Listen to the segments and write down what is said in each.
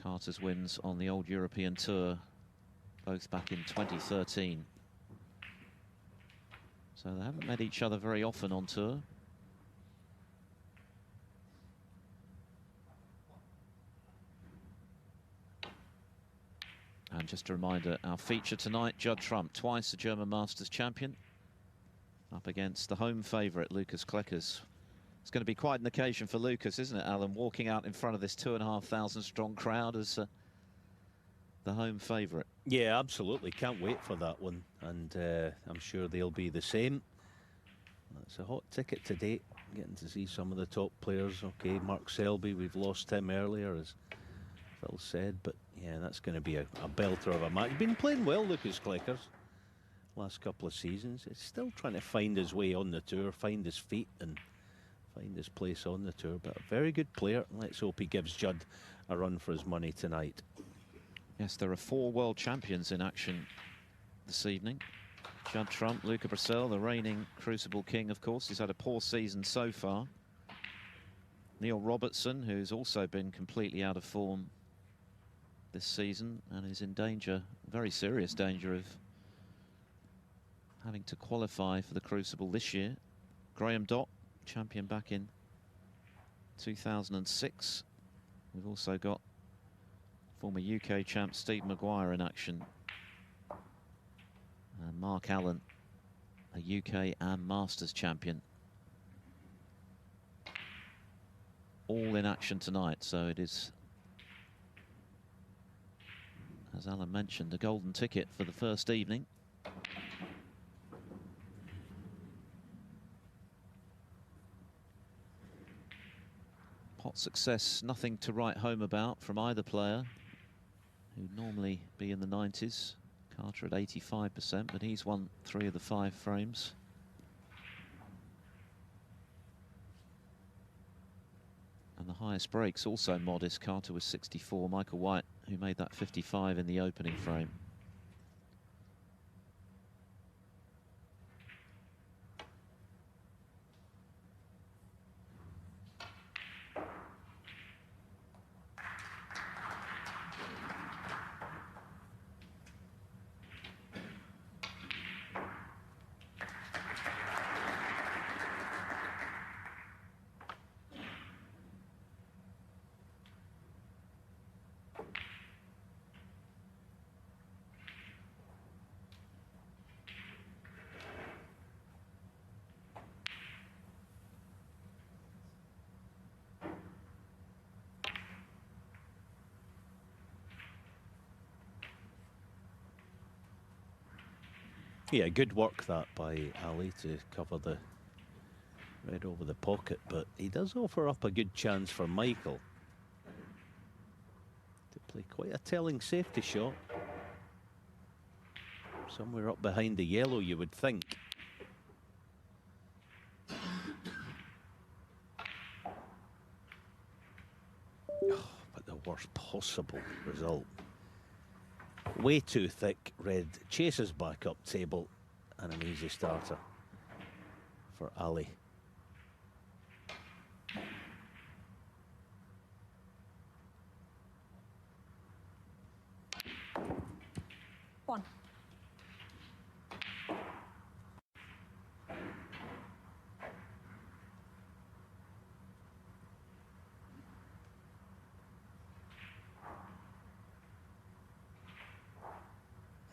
Carter's wins on the old European Tour, both back in 2013. So they haven't met each other very often on tour. And just a reminder, our feature tonight, Judd Trump, twice the German Masters champion, up against the home favourite, Lucas Kleckers. It's going to be quite an occasion for Lucas, isn't it, Alan? Walking out in front of this 2,500 strong crowd as the home favourite. Yeah, absolutely. Can't wait for that one. And I'm sure they'll be the same. That's a hot ticket today, getting to see some of the top players. Okay, Mark Selby, we've lost him earlier, as Phil said. But, yeah, that's going to be a belter of a match. He's been playing well, Lucas Kleckers, last couple of seasons. He's still trying to find his way on the tour, find his feet and find his place on the tour. But a very good player. Let's hope he gives Judd a run for his money tonight. Yes, there are 4 world champions in action this evening. Judd Trump, Luca Brecel, the reigning Crucible King, of course. He's had a poor season so far. Neil Robertson, who's also been completely out of form this season and is in danger, very serious danger, of having to qualify for the Crucible this year. Graham Dott, champion back in 2006. We've also got former UK champ Steve Maguire in action. And Mark Allen, a UK and Masters champion. All in action tonight, so it is, as Alan mentioned, a golden ticket for the first evening. Pot success, nothing to write home about from either player, who'd normally be in the 90s. Carter at 85%, but he's won 3 of the 5 frames. And the highest breaks also modest. Carter was 64. Michael White, who made that 55 in the opening frame. Yeah, good work that by Ali to cover the red over the pocket, but he does offer up a good chance for Michael to play quite a telling safety shot. Somewhere up behind the yellow, you would think. Oh, but the worst possible result. Way too thick. Red chases back up table, and an easy starter for Ali. One.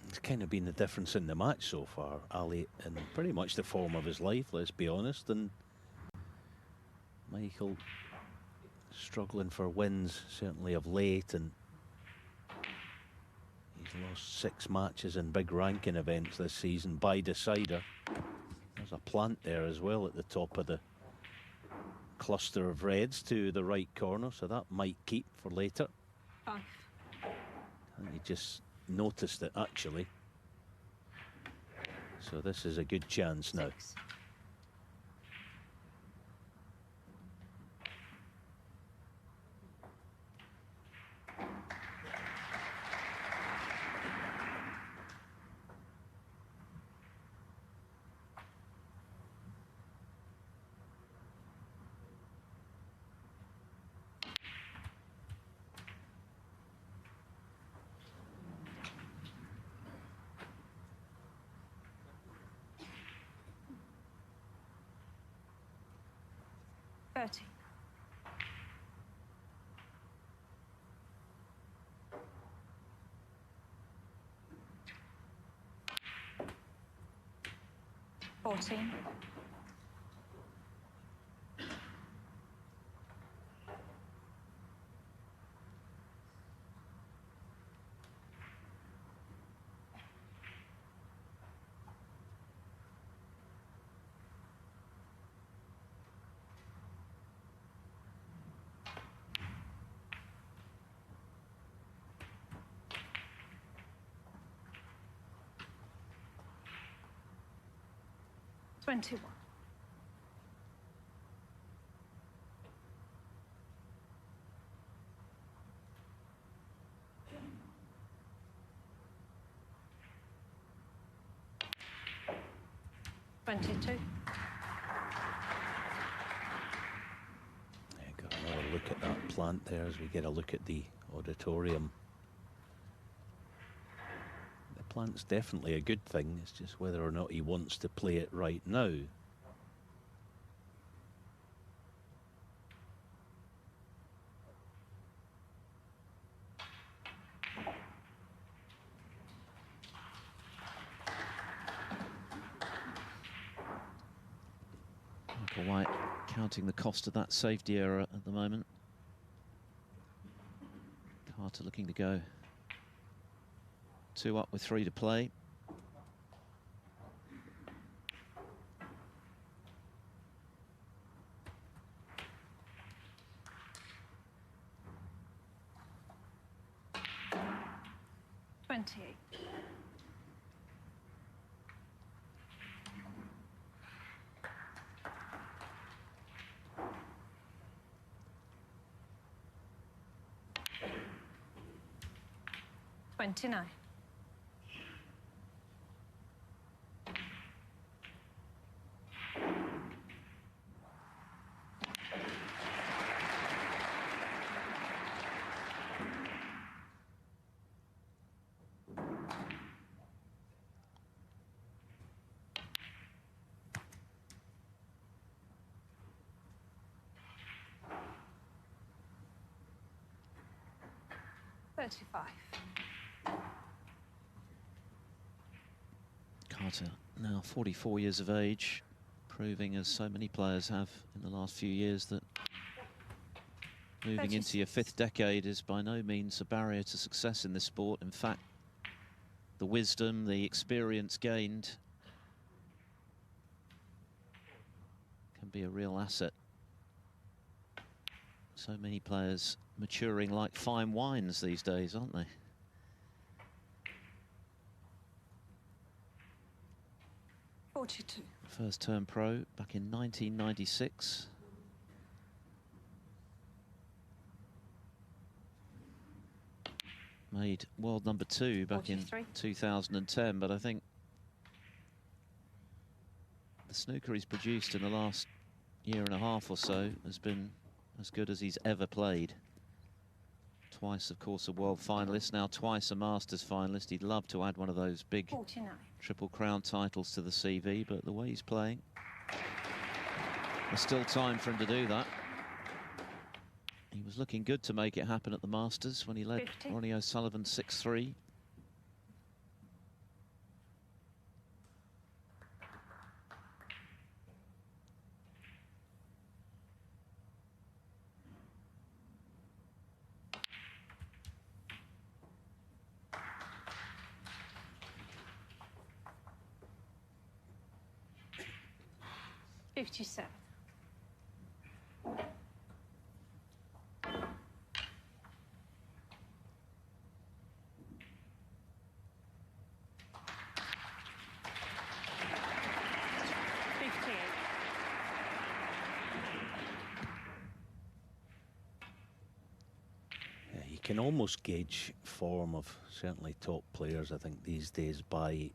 It's kind of been the difference in the match so far. Ali in pretty much the form of his life, let's be honest, and Michael struggling for wins, certainly of late, and he's lost 6 matches in big ranking events this season by decider. There's a plant there as well at the top of the cluster of reds to the right corner, so that might keep for later. 5. And he just noticed it actually. So this is a good chance now. 6. 30. $14. 21. 22. Got another look at that plant there as we get a look at the auditorium. The plant's definitely a good thing. It's just whether or not he wants to play it right now. Michael White counting the cost of that safety error at the moment. Carter looking to go 2 up with 3 to play. $28. 29. 35. Carter, now 44 years of age, proving, as so many players have in the last few years, that moving into your 5th decade is by no means a barrier to success in this sport. In fact, the wisdom, the experience gained can be a real asset. So many players maturing like fine wines these days, aren't they? $42. First term pro back in 1996. Made world number 2 back 43. in 2010, but I think the snooker he's produced in the last year and a half or so has been as good as he's ever played. Twice, of course, a world finalist, now twice a Masters finalist. He'd love to add one of those big 49. Triple Crown titles to the CV, but the way he's playing, there's still time for him to do that. He was looking good to make it happen at the Masters when he led 50. Ronnie O'Sullivan 6-3. $57. Yeah, you can almost gauge form of certainly top players, I think, these days by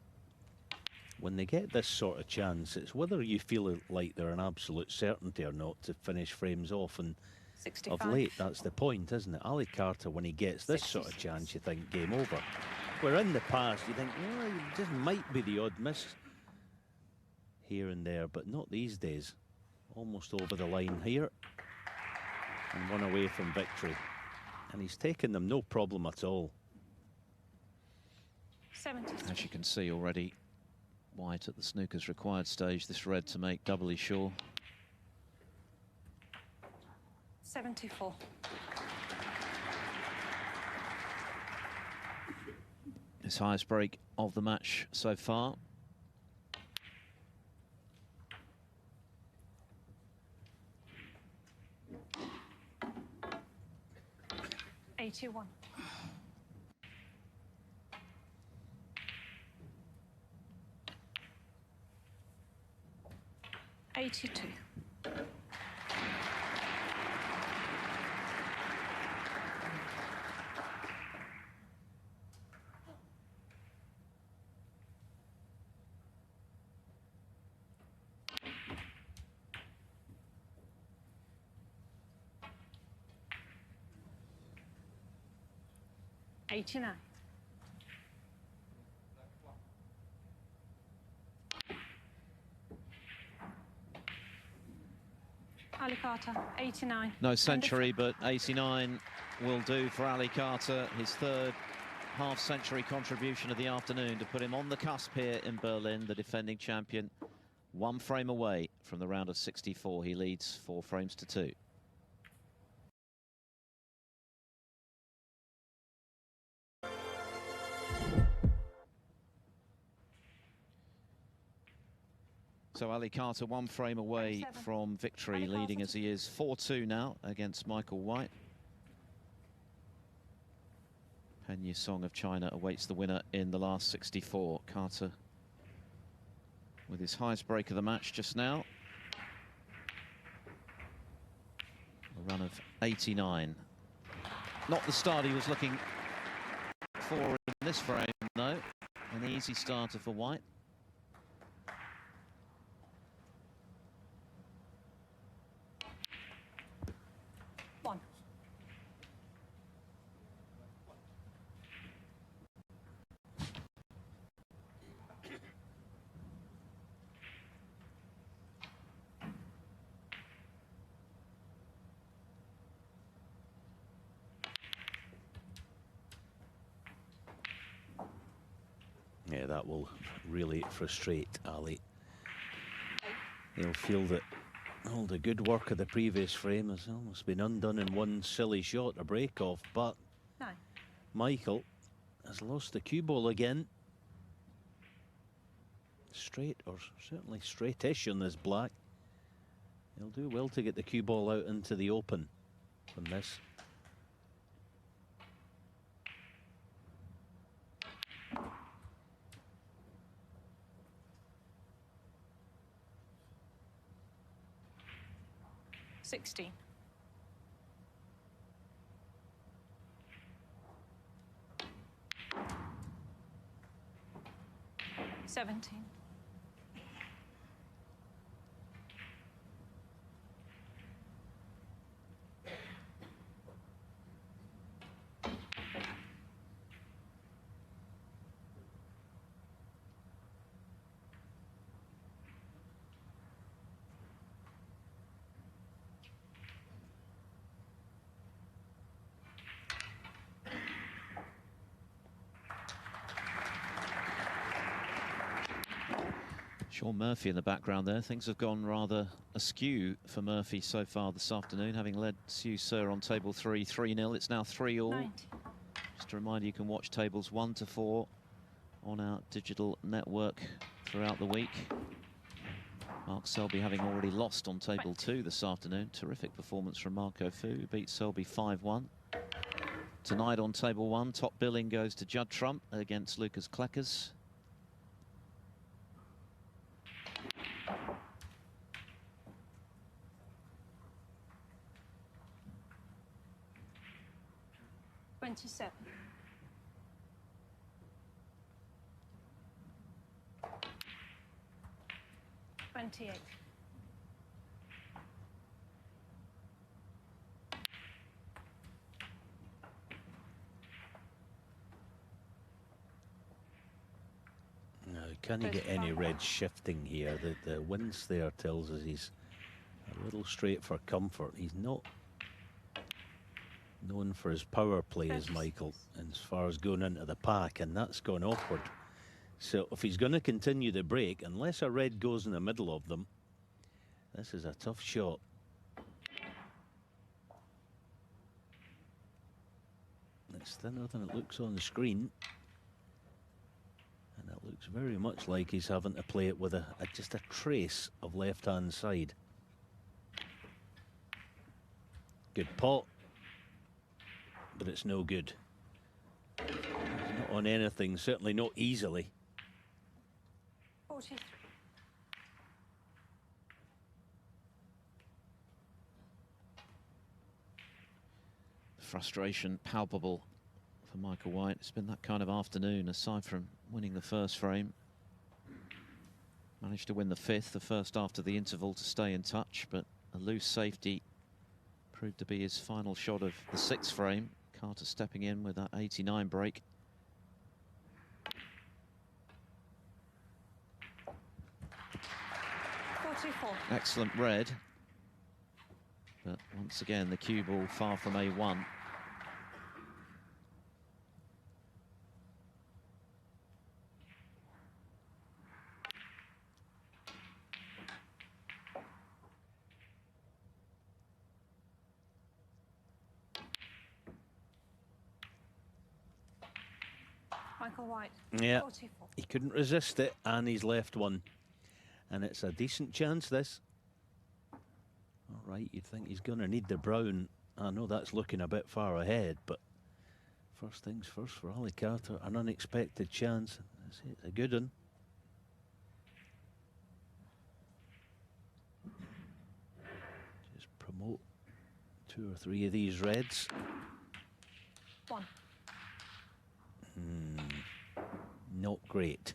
when they get this sort of chance. It's whether you feel like they're an absolute certainty or not to finish frames off, and 65. of late that's the point, isn't it? Ali Carter, when he gets this sort of 66. chance, you think game over. Where in the past you think, well, it just might be the odd miss here and there, but not these days. almost over the line here. And one away from victory. And he's taken them no problem at all. 73. As you can see already, white at the snooker's required stage, this red to make doubly sure. 74. His highest break of the match so far. $81. $82. $89. Ali Carter, 89. No century, but 89 will do for Ali Carter. His third half-century contribution of the afternoon to put him on the cusp here in Berlin, the defending champion. 1 frame away from the round of 64. He leads 4 frames to 2. So Ali Carter 1 frame away from victory, leading as he is 4-2 now against Michael White. Pen Yusong of China awaits the winner in the last 64. Carter with his highest break of the match just now. A run of 89. Not the start he was looking for in this frame, though. An easy starter for White. One. Yeah, that will really frustrate Ali. He'll feel that all the good work of the previous frame has almost been undone in one silly shot, a break off, but 9. Michael has lost the cue ball again. Straight, or certainly straightish on this black. He'll do well to get the cue ball out into the open from this. $16. 17. Sean Murphy in the background there. Things have gone rather askew for Murphy so far this afternoon, having led Siu Sir on table 3, 3-0. It's now 3-all. 90. Just a reminder, you can watch tables 1 to 4 on our digital network throughout the week. Mark Selby having already lost on table 2 this afternoon. Terrific performance from Marco Fu, who beat Selby 5-1. Tonight on table 1, top billing goes to Judd Trump against Lucas Kleckers. $27. 28. No, can he get any red shifting here? The winds there tells us he's little straight for comfort. He's not known for his power play as Michael, as far as going into the pack, and that's gone awkward. So if he's going to continue the break, unless a red goes in the middle of them, this is a tough shot. It's thinner than it looks on the screen, and it looks very much like he's having to play it with just a trace of left-hand side. Good pot, but it's no good. He's not on anything, certainly not easily. 43. Frustration palpable for Michael White. It's been that kind of afternoon, aside from winning the first frame. Managed to win the fifth, the first after the interval to stay in touch, but a loose safety proved to be his final shot of the sixth frame. Carter stepping in with that 89 break. Excellent red, but once again the cue ball far from A1. Michael White. Yeah, 44. he couldn't resist it, and he's left one. And it's a decent chance, this. All right, you'd think he's going to need the brown. I know that's looking a bit far ahead, but first things first for Ali Carter, an unexpected chance. That's it, a good one. Just promote 2 or 3 of these reds. 1. Not great.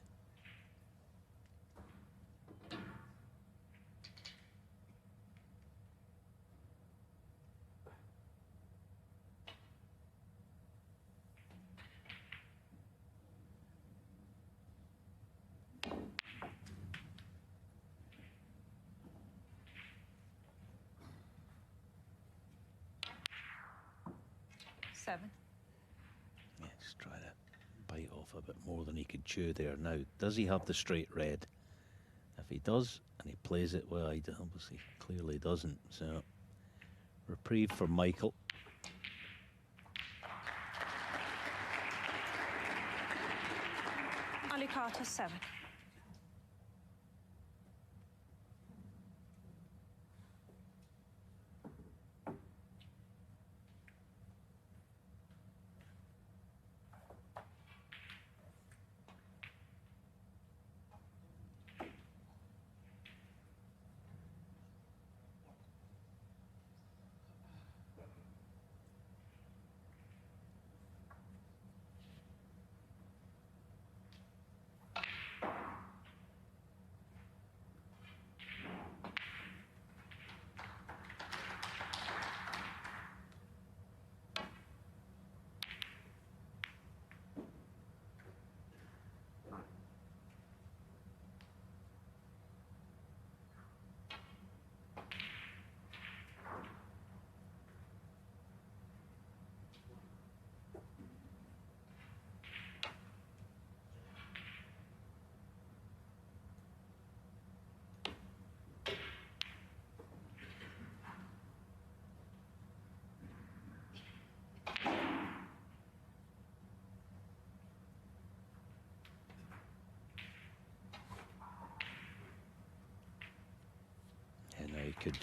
Yes, try to bite off a bit more than he could chew there. Now, does he have the straight red? If he does, and he plays it well, he obviously clearly doesn't. So, reprieve for Michael. Ali Carter 7. He could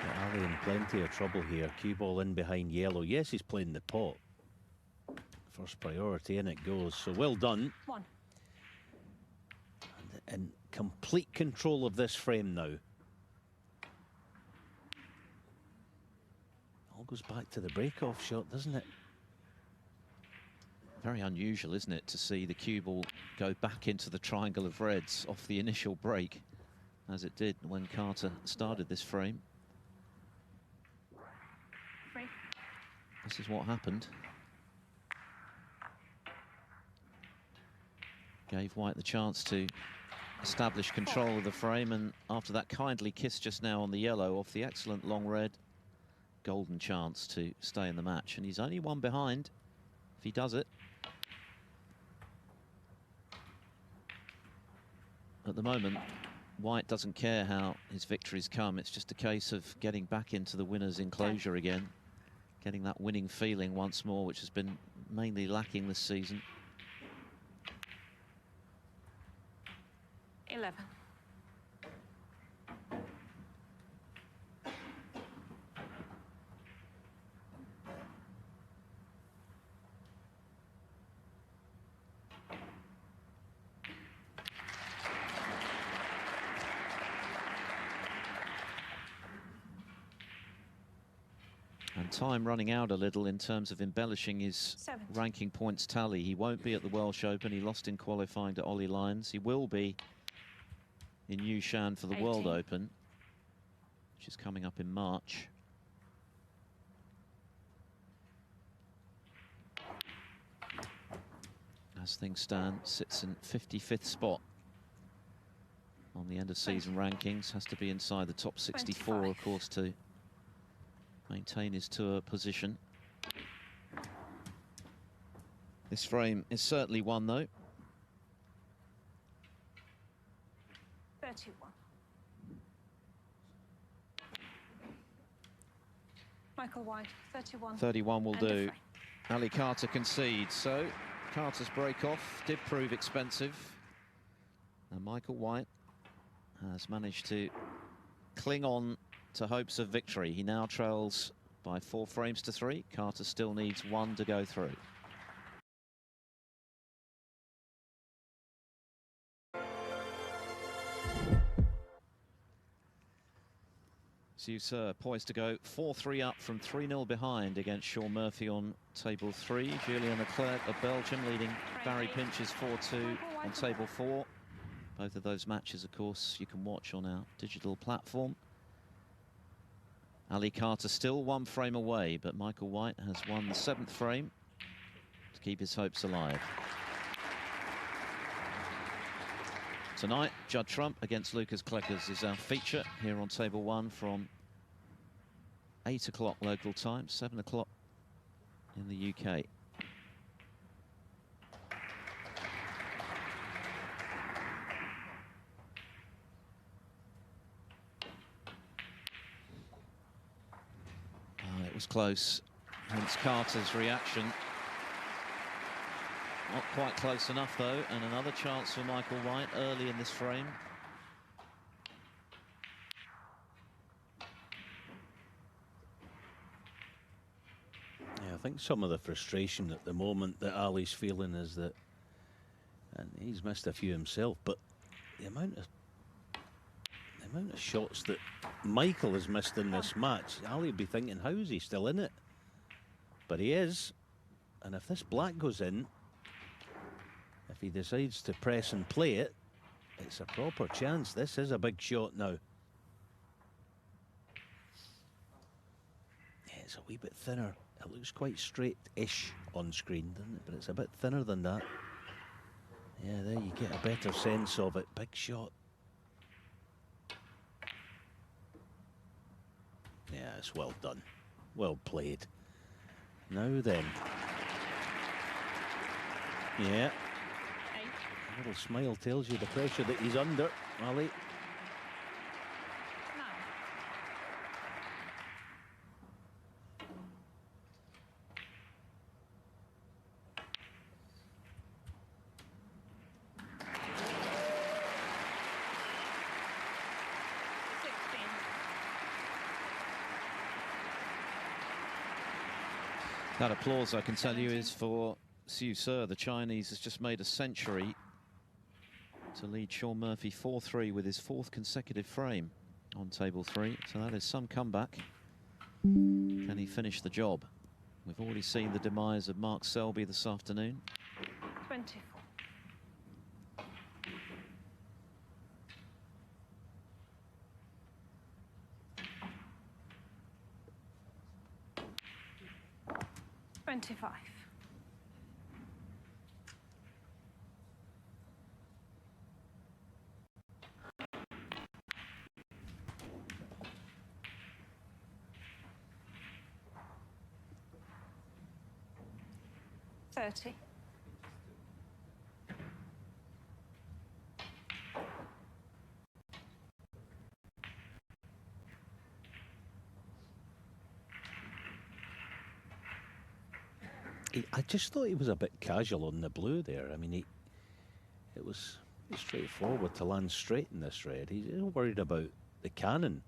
get Ali in plenty of trouble here. Cue ball in behind yellow. Yes, he's playing the pot. First priority, and it goes. So well done. 1. And in complete control of this frame now. All goes back to the break-off shot, doesn't it? Very unusual, isn't it, to see the cue ball go back into the triangle of reds off the initial break, as it did when Carter started this frame. 3. This is what happened. Gave White the chance to established control of the frame, and after that kindly kiss just now on the yellow off the excellent long red, golden chance to stay in the match, and he's only one behind if he does it. At the moment, White doesn't care how his victories come. It's just a case of getting back into the winner's enclosure again, getting that winning feeling once more, which has been mainly lacking this season. 11. And time running out a little in terms of embellishing his 7. ranking points tally. He won't be at the Welsh Open. He lost in qualifying to Ollie Lyons. He will be in Yushan for the 18. World Open, which is coming up in March. As things stand, sits in 55th spot on the end of season rankings. Has to be inside the top 64, 25. of course, to maintain his tour position. This frame is certainly one, though. 31. Michael White, 31. 31 will And a do. frame. Ali Carter concedes, so Carter's break-off did prove expensive. And Michael White has managed to cling on to hopes of victory. He now trails by 4 frames to 3. Carter still needs 1 to go through. Sir poised to go 4-3 up from 3-0 behind against Sean Murphy on table 3. Julien Leclerc of Belgium leading Barry Pinch's 4-2 on table 4. Both of those matches, of course, you can watch on our digital platform. Ali Carter still 1 frame away, but Michael White has won the 7th frame to keep his hopes alive. Tonight, Judd Trump against Lucas Kleckers is our feature here on table 1 from 8 o'clock local time, 7 o'clock in the UK. It was close, hence Carter's reaction. Not quite close enough, though, and another chance for Michael White early in this frame. Yeah, I think some of the frustration at the moment that Ali's feeling is that, and he's missed a few himself, but the amount of shots that Michael has missed in this match, Ali would be thinking, how is he still in it? But he is, and if this black goes in, if he decides to press and play it, it's a proper chance. This is a big shot now. Yeah, it's a wee bit thinner. It looks quite straight-ish on screen, doesn't it? But it's a bit thinner than that. Yeah, there you get a better sense of it. Big shot. Yeah, it's well done. Well played. Now then. Yeah. A little smile tells you the pressure that he's under, Ali. 9. That applause, I can tell you, is for Sir. The Chinese has just made a century to lead Sean Murphy 4-3 with his 4th consecutive frame on table 3. So that is some comeback. Can he finish the job? We've already seen the demise of Mark Selby this afternoon. 24. 30. I just thought he was a bit casual on the blue there. I mean, it was straightforward to land straight in this red. He's worried about the cannon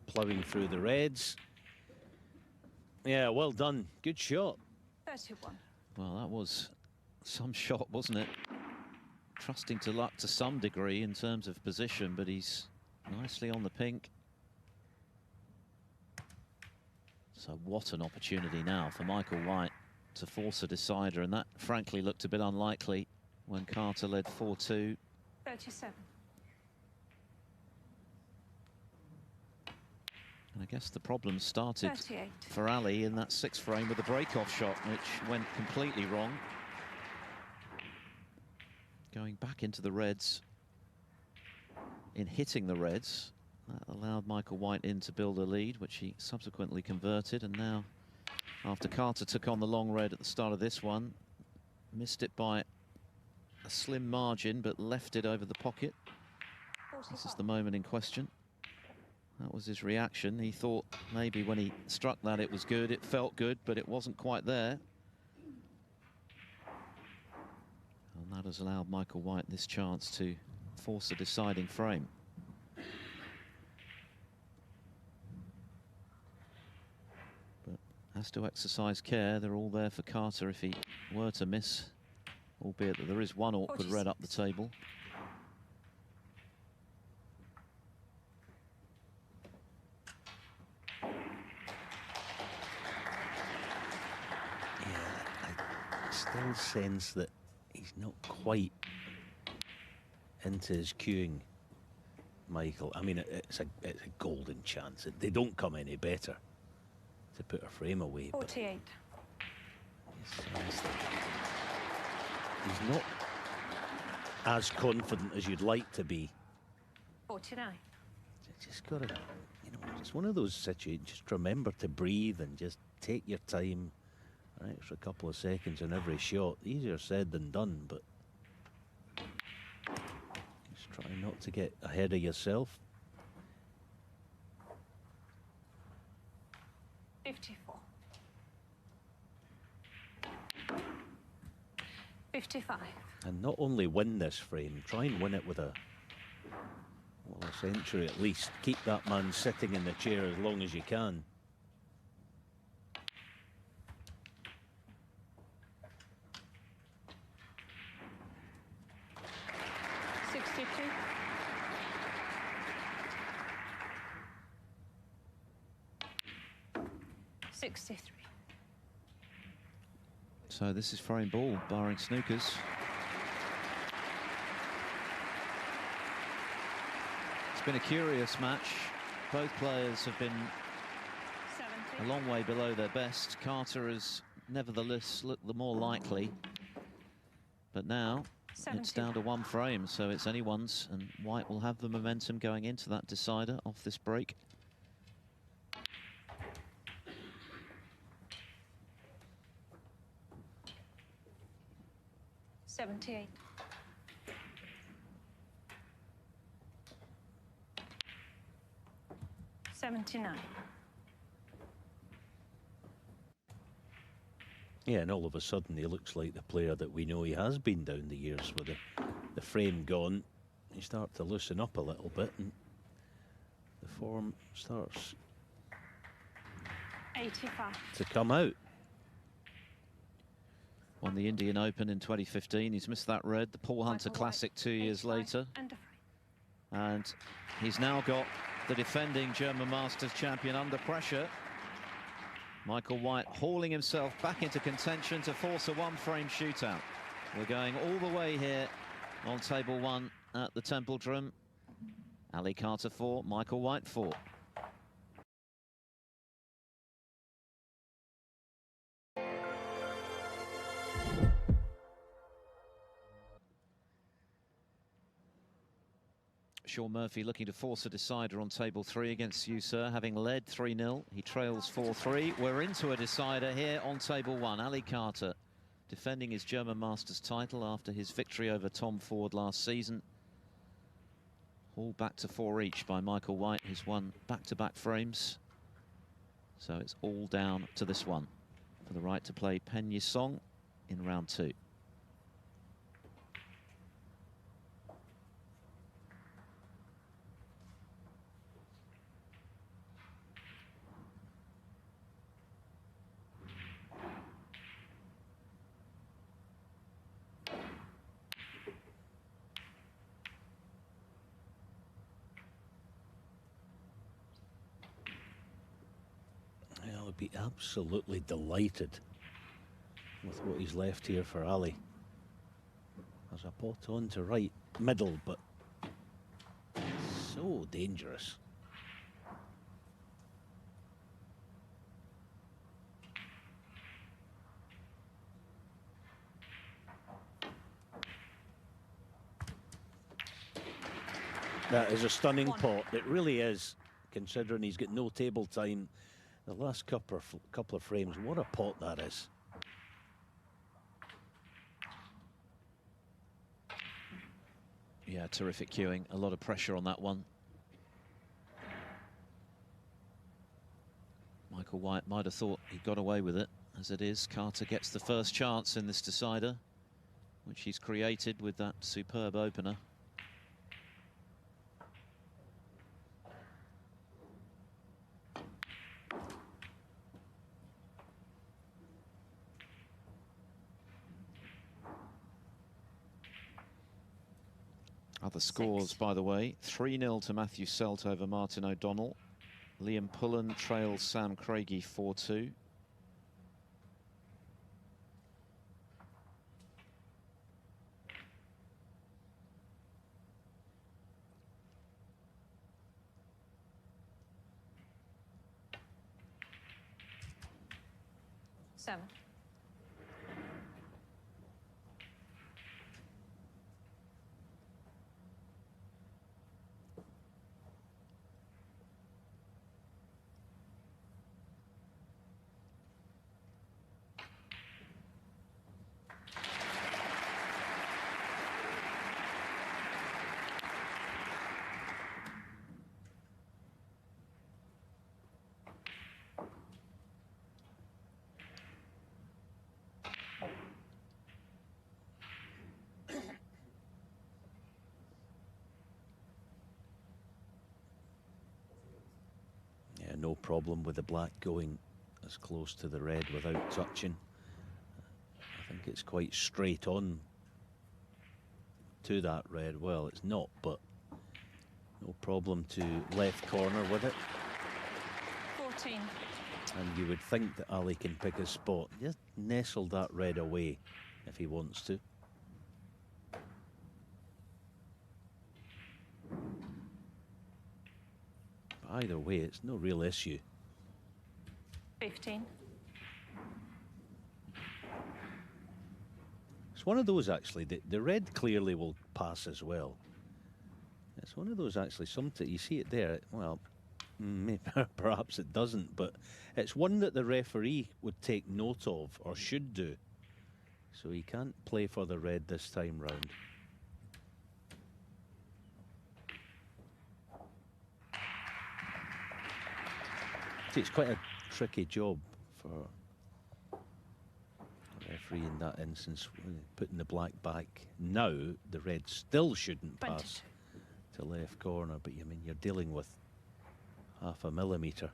ploughing through the reds. Yeah, well done. Good shot. 31. Well, that was some shot, wasn't it? Trusting to luck to some degree in terms of position, but he's nicely on the pink. So what an opportunity now for Michael White to force a decider, and that frankly looked a bit unlikely when Carter led 4-2. 37. And I guess the problem started 38. for Ali in that sixth frame with the break-off shot, which went completely wrong. Going back into the reds, in hitting the reds, that allowed Michael White in to build a lead, which he subsequently converted. And now, after Carter took on the long red at the start of this one, missed it by a slim margin, but left it over the pocket. 45. This is the moment in question. That was his reaction. He thought maybe when he struck that it was good, it felt good, but it wasn't quite there. And that has allowed Michael White this chance to force a deciding frame. But has to exercise care. They're all there for Carter if he were to miss, albeit that there is one awkward red up the table. Still sense that he's not quite into his cueing, Michael. I mean, it's a golden chance. They don't come any better to put a frame away. 48. He's not as confident as you'd like to be. 49. Just gotta, you know, it's one of those situations. Just remember to breathe and just take your time. An extra couple of seconds in every shot. Easier said than done, but just try not to get ahead of yourself. 54. 55. And not only win this frame, try and win it with a century at least. Keep that man sitting in the chair as long as you can. 63. So this is frame ball, barring snookers. It's been a curious match. Both players have been 70. a long way below their best. Carter has nevertheless looked the more likely. But now 70. it's down to one frame, so it's anyone's, and White will have the momentum going into that decider off this break. $78. $79. Yeah, and all of a sudden he looks like the player that we know he has been down the years. With the frame gone, you start to loosen up a little bit and the form starts 85. to come out. Won the Indian Open in 2015. He's missed that red, the Paul Hunter Michael Classic White, 2 years 85 later. and a frame. And he's now got the defending German Masters champion under pressure. Michael White hauling himself back into contention to force a one-frame shootout. We're going all the way here on table one at the Templedrum. Ali Carter 4, Michael White 4. Sean Murphy looking to force a decider on table 3 against you, sir, having led 3-0. He trails 4-3. We're into a decider here on table 1. Ali Carter defending his German Masters title after his victory over Tom Ford last season. All back to 4 each by Michael White, who's won back-to-back frames. So it's all down to this one for the right to play Pen Yisong in round 2. I'll be absolutely delighted with what he's left here for Ali. There's a pot on to right middle, but so dangerous. That is a stunning pot. It really is, considering he's got no table time. The last couple of frames, what a pot that is. Yeah, terrific cueing. A lot of pressure on that one. Michael White might have thought he got away with it. As it is, Carter gets the first chance in this decider, which he's created with that superb opener. Other scores, by the way, 3-0 to Matthew Selt over Martin O'Donnell. Liam Pullen trails Sam Craigie 4-2. Seven. No problem with the black going as close to the red without touching. I think it's quite straight on to that red. Well, it's not, but no problem to left corner with it. 14. And you would think that Ali can pick a spot. Just nestle that red away if he wants to. Either way, it's no real issue. 15. It's one of those, actually, the red clearly will pass as well. It's one of those, actually, you see it there, well, maybe, perhaps it doesn't, but it's one that the referee would take note of, or should do. So he can't play for the red this time round. It's quite a tricky job for the referee in that instance, putting the black back. Now, the red still shouldn't pass to left corner, but I mean, you're dealing with half a millimetre.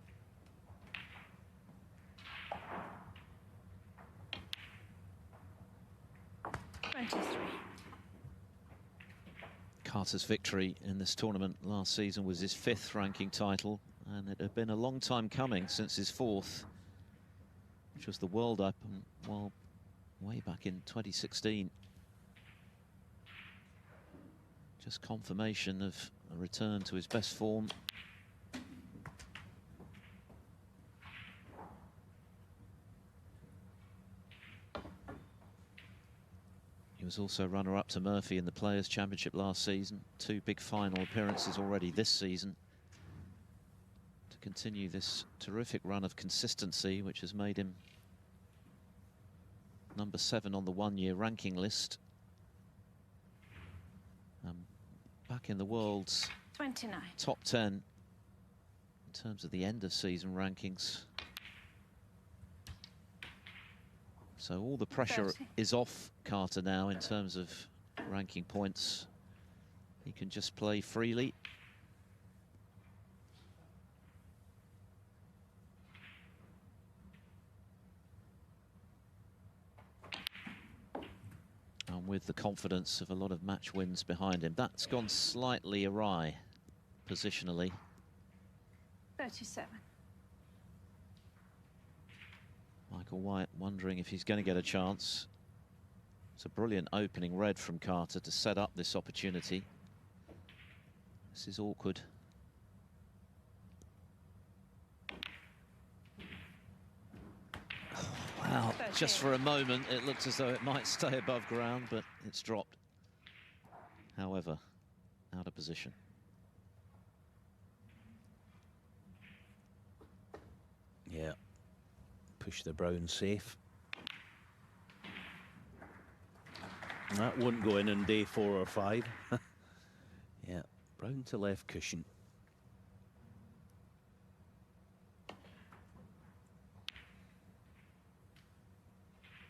Carter's victory in this tournament last season was his 5th ranking title, and it had been a long time coming since his 4th, which was the World Open, well, way back in 2016. Just confirmation of a return to his best form. He was also runner-up to Murphy in the Players' Championship last season. 2 big final appearances already this season. To continue this terrific run of consistency, which has made him number 7 on the one-year ranking list. Back in the world's 29. top 10 in terms of the end-of-season rankings. So all the pressure 30. is off Carter now in terms of ranking points. He can just play freely. And with the confidence of a lot of match wins behind him. That's gone slightly awry positionally. 37. Michael White wondering if he's going to get a chance. It's a brilliant opening red from Carter to set up this opportunity. This is awkward. Wow, just for a moment it looked as though it might stay above ground, but it's dropped. However, out of position. Yeah, push the brown safe. And that won't go in day 4 or 5. Yeah, brown to left cushion.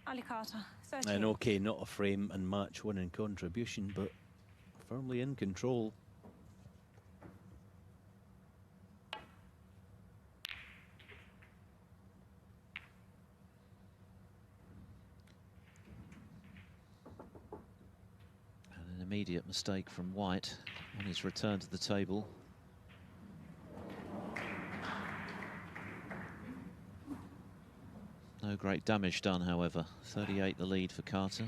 Ali Carter, 30. And okay, not a frame and match winning contribution, but firmly in control. And an immediate mistake from White on his return to the table. No great damage done, however. 38 the lead for Carter.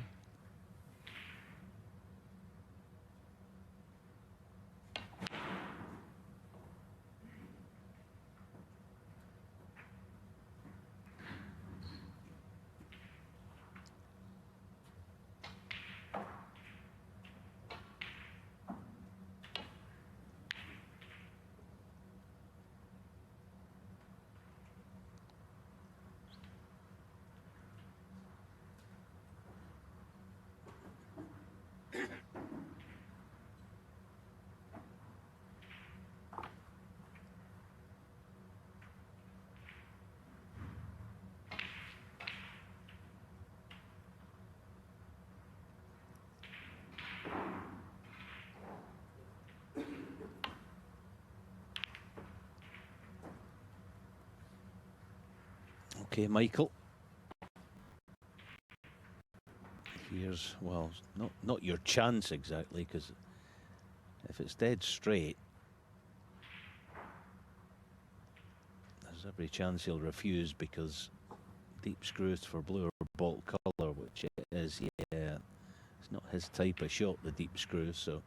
Okay, Michael. Here's, well, not your chance exactly, because if it's dead straight, there's every chance he'll refuse, because deep screws for blue or ball colour, which it is, yeah. It's not his type of shot, the deep screw, so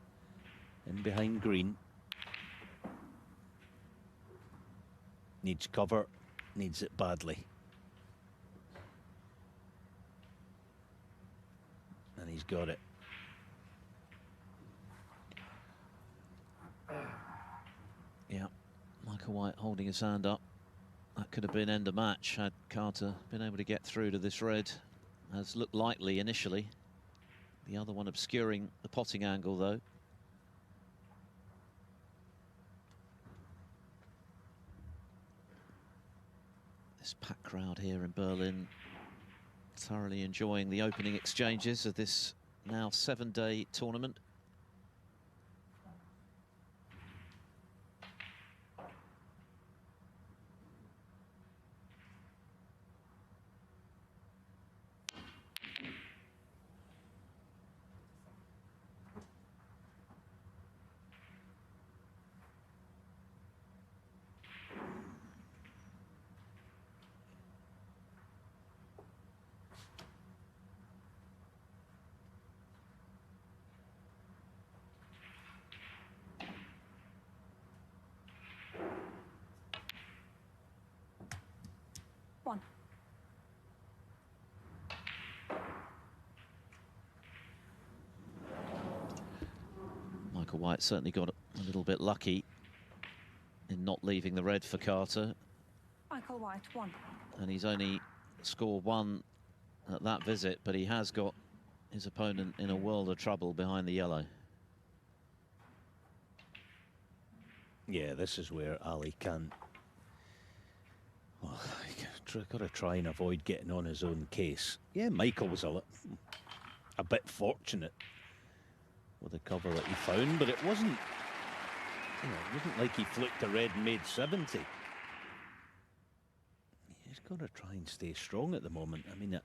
in behind green. Needs cover, needs it badly. And he's got it. Yeah, Michael White holding his hand up. That could have been end of match had Carter been able to get through to this red, as looked likely initially. The other one obscuring the potting angle, though. This packed crowd here in Berlin thoroughly enjoying the opening exchanges of this now 7-day tournament. One. Michael White certainly got a little bit lucky in not leaving the red for Carter. Michael White, 1. And he's only scored one at that visit, but he has got his opponent in a world of trouble behind the yellow. Yeah, this is where Ali can't. Well, got to try and avoid getting on his own case. Yeah, Michael was a bit fortunate with the cover that he found, but it wasn't. You know, it wasn't like he flicked a red and made 70. He's got to try and stay strong at the moment. I mean,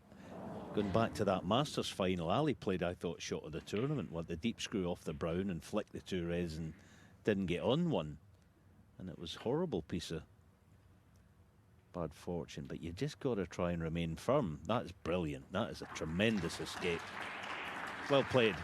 going back to that Masters final, Ali played, I thought, shot of the tournament with the deep screw off the brown and flicked the two reds and didn't get on one. And it was a horrible piece of bad fortune, but you just got to try and remain firm. That's brilliant. That is a tremendous escape. Well played.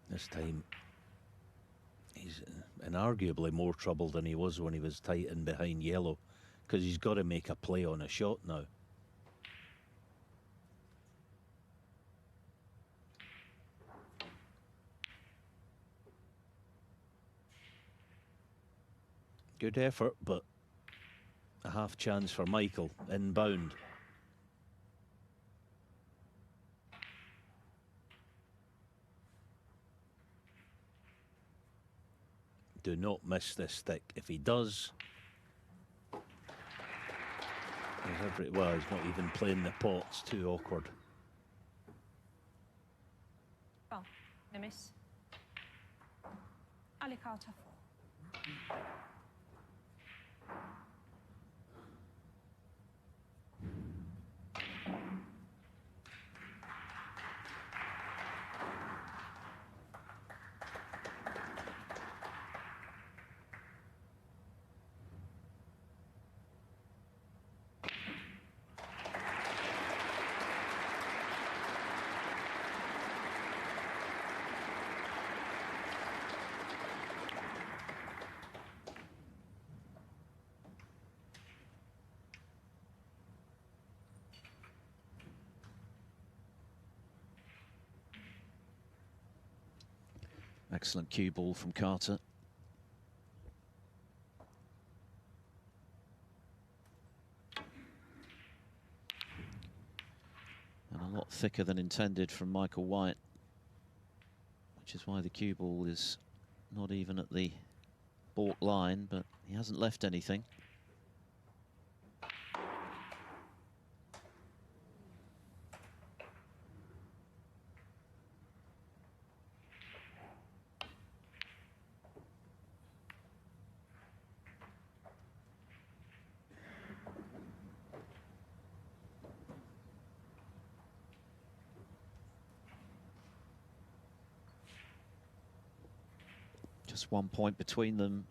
This time, he's in arguably more trouble than he was when he was tight in behind yellow, because he's got to make a play on a shot now. Good effort, but a half chance for Michael, inbound. Do not miss this stick. If he does, well, he's not even playing the pot. It's too awkward. Well, no miss. Ali Carter. Excellent cue ball from Carter. And a lot thicker than intended from Michael White, which is why the cue ball is not even at the baulk line, but he hasn't left anything. Just 1 point between them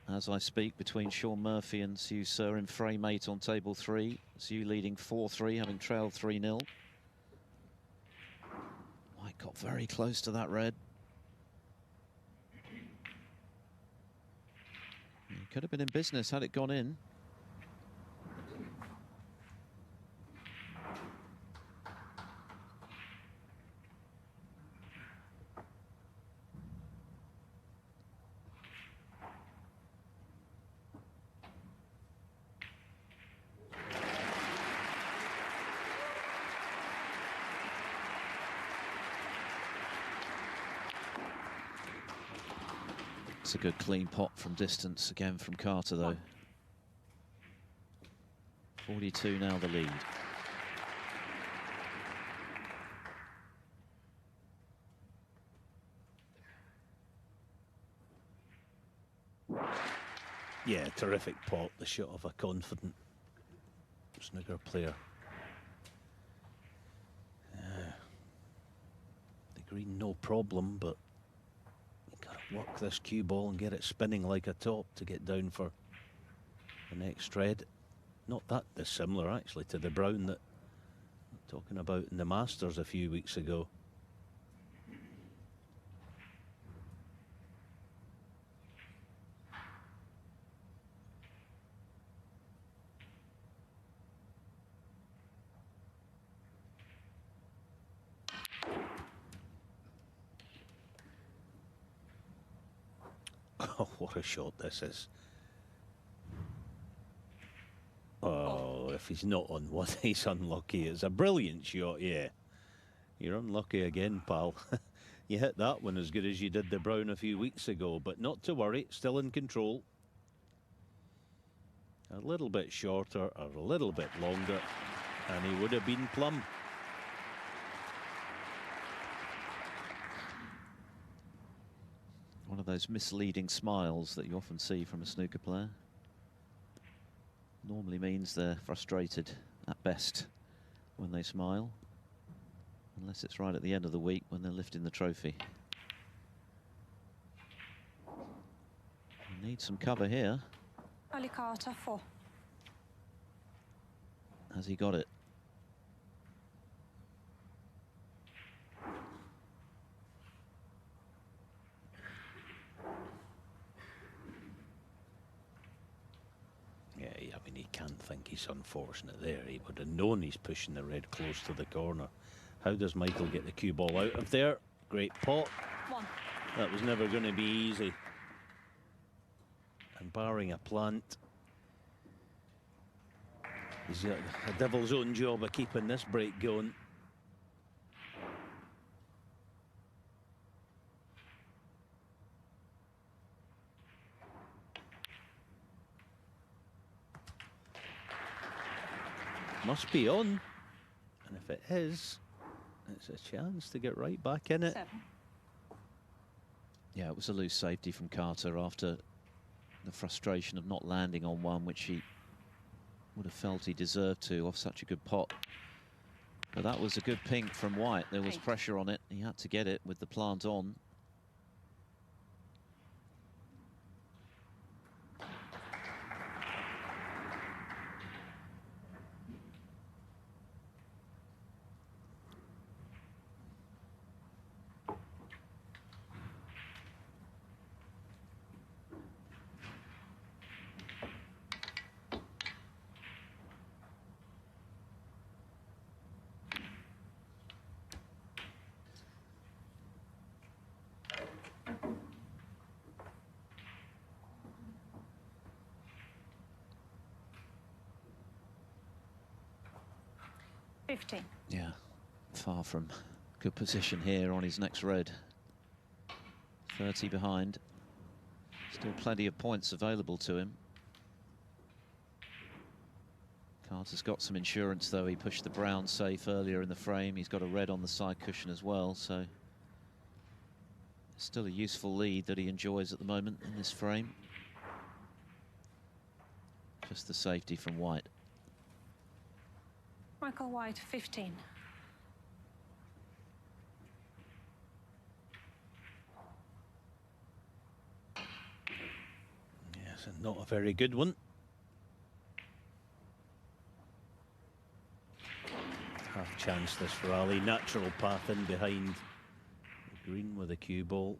as I speak, between Sean Murphy and Sue Sir in frame 8 on table 3. Sue leading 4-3, having trailed 3-0. White got very close to that red. He could have been in business had it gone in. It's a good clean pot from distance again from Carter, though. 42 now the lead. Yeah, terrific pot. The shot of a confident snooker player. The green, no problem, but you gotta work this cue ball and get it spinning like a top to get down for the next red. Not that dissimilar, actually, to the brown that we were talking about in the Masters a few weeks ago. What a shot this is. Oh, if he's not on one, he's unlucky. It's a brilliant shot, yeah. You're unlucky again, pal. You hit that one as good as you did the brown a few weeks ago, but not to worry, still in control. A little bit shorter or a little bit longer, and he would have been plumb. One of those misleading smiles that you often see from a snooker player. Normally means they're frustrated at best when they smile. Unless it's right at the end of the week when they're lifting the trophy. Need some cover here. Ali Carter 4. Has he got it? Yeah, I mean, he can't think he's unfortunate there. He would have known he's pushing the red close to the corner. How does Michael get the cue ball out of there? Great pot. 1. That was never going to be easy. And barring a plant, he's got a devil's own job of keeping this break going. Must be on. And if it is, it's a chance to get right back in it. 7. Yeah, it was a loose safety from Carter after the frustration of not landing on one which he would have felt he deserved to off such a good pot. But that was a good pink from White. There was 8. pressure on it. He had to get it with the plant on. Yeah, far from good position here on his next red. 30 behind. Still plenty of points available to him. Carter's got some insurance though. He pushed the brown safe earlier in the frame. He's got a red on the side cushion as well, so still a useful lead that he enjoys at the moment in this frame. Just the safety from White. Michael White 15. Yes, and not a very good one. Half chance this for Ali. Natural path in behind the green with a cue ball.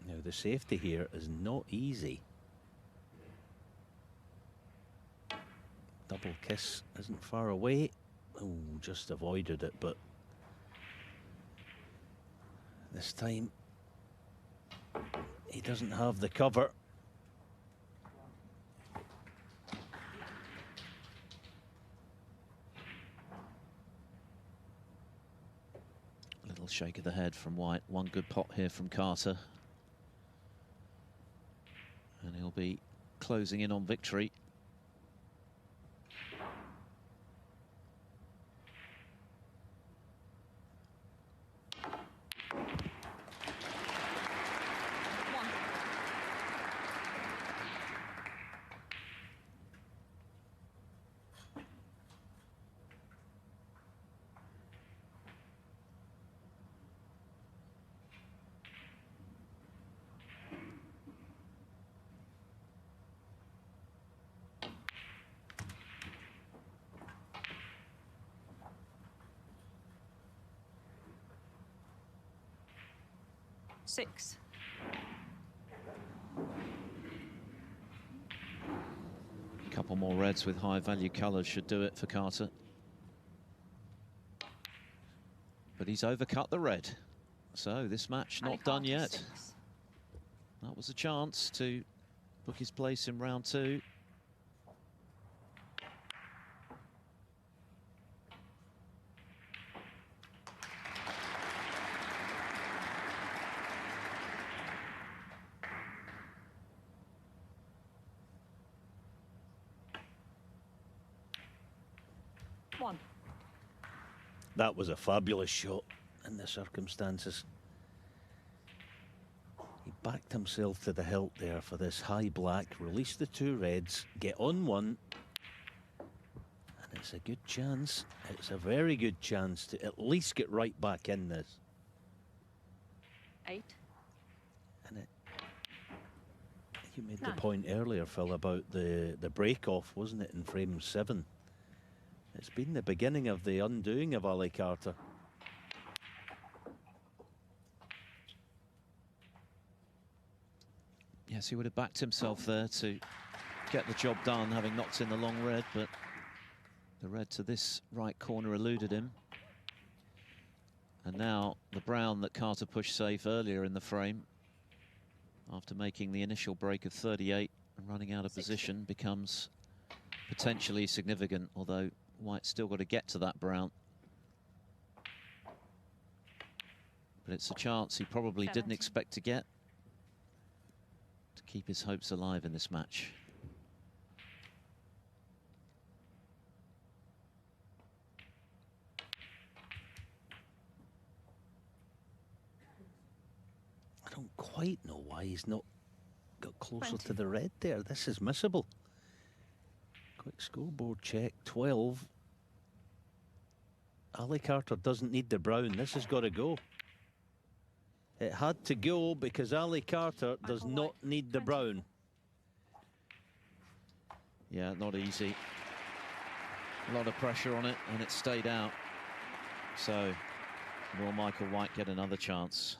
Now the safety here is not easy. Double kiss isn't far away. Oh, just avoided it, but this time he doesn't have the cover. A little shake of the head from White. One good pot here from Carter. And he'll be closing in on victory. couple more reds with high value colours should do it for Carter. But he's overcut the red. So this match not done yet. 6. That was a chance to book his place in round 2. That was a fabulous shot in the circumstances. He backed himself to the hilt there for this high black, release the 2 reds, get on 1. And it's a good chance, it's a very good chance to at least get right back in this. 8. And you made the point earlier, Phil, about the break off, wasn't it, in frame 7? It's been the beginning of the undoing of Ali Carter. Yes, he would have backed himself there to get the job done, having knocked in the long red, but the red to this right corner eluded him. And now the brown that Carter pushed safe earlier in the frame, after making the initial break of 38 and running out of position, becomes potentially significant, although White's still got to get to that brown. But it's a chance he probably didn't expect to get, to keep his hopes alive in this match. I don't quite know why he's not got closer to the red there. This is missable. Quick scoreboard check, 12. Ali Carter doesn't need the brown. This has got to go. It had to go because Ali Carter does not need the brown. Yeah, not easy. A lot of pressure on it, and it stayed out. So, will Michael White get another chance?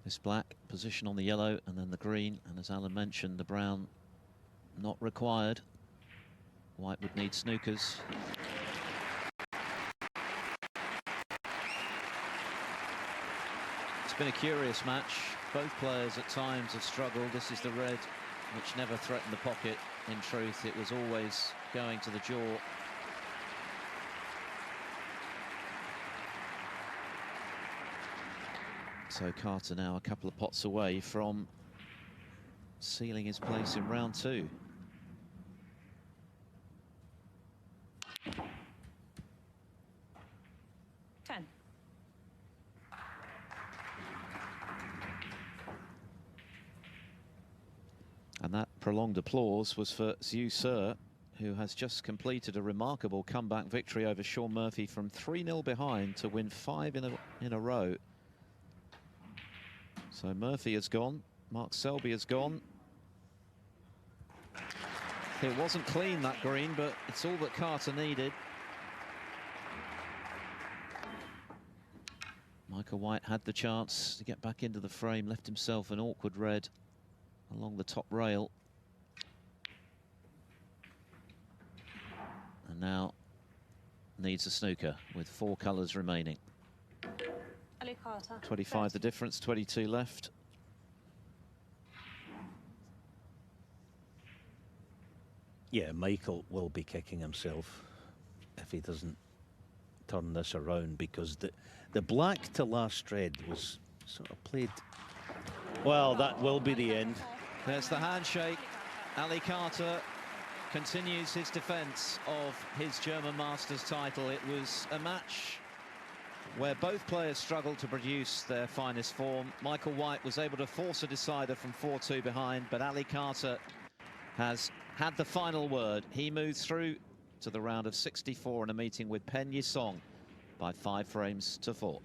This black position on the yellow and then the green, and as Alan mentioned, the brown not required. White would need snookers. It's been a curious match. Both players at times have struggled. This is the red, which never threatened the pocket. In truth, it was always going to the jaw. So Carter now a couple of pots away from sealing his place in round 2. And that prolonged applause was for Zhu Sir, who has just completed a remarkable comeback victory over Shaun Murphy from 3-0 behind to win 5 in a row. So Murphy has gone, Mark Selby has gone. It wasn't clean, that green, but it's all that Carter needed. Michael White had the chance to get back into the frame, left himself an awkward red along the top rail. And now needs a snooker with 4 colours remaining. 25 the difference, 22 left. Yeah, Michael will be kicking himself if he doesn't turn this around, because the black to last red was sort of played. Well, that will be the end. There's the handshake. Ali Carter continues his defence of his German Masters title. It was a match where both players struggled to produce their finest form. Michael White was able to force a decider from 4-2 behind, but Ali Carter has had the final word. He moves through to the round of 64 in a meeting with Pen Yisong by 5 frames to 4.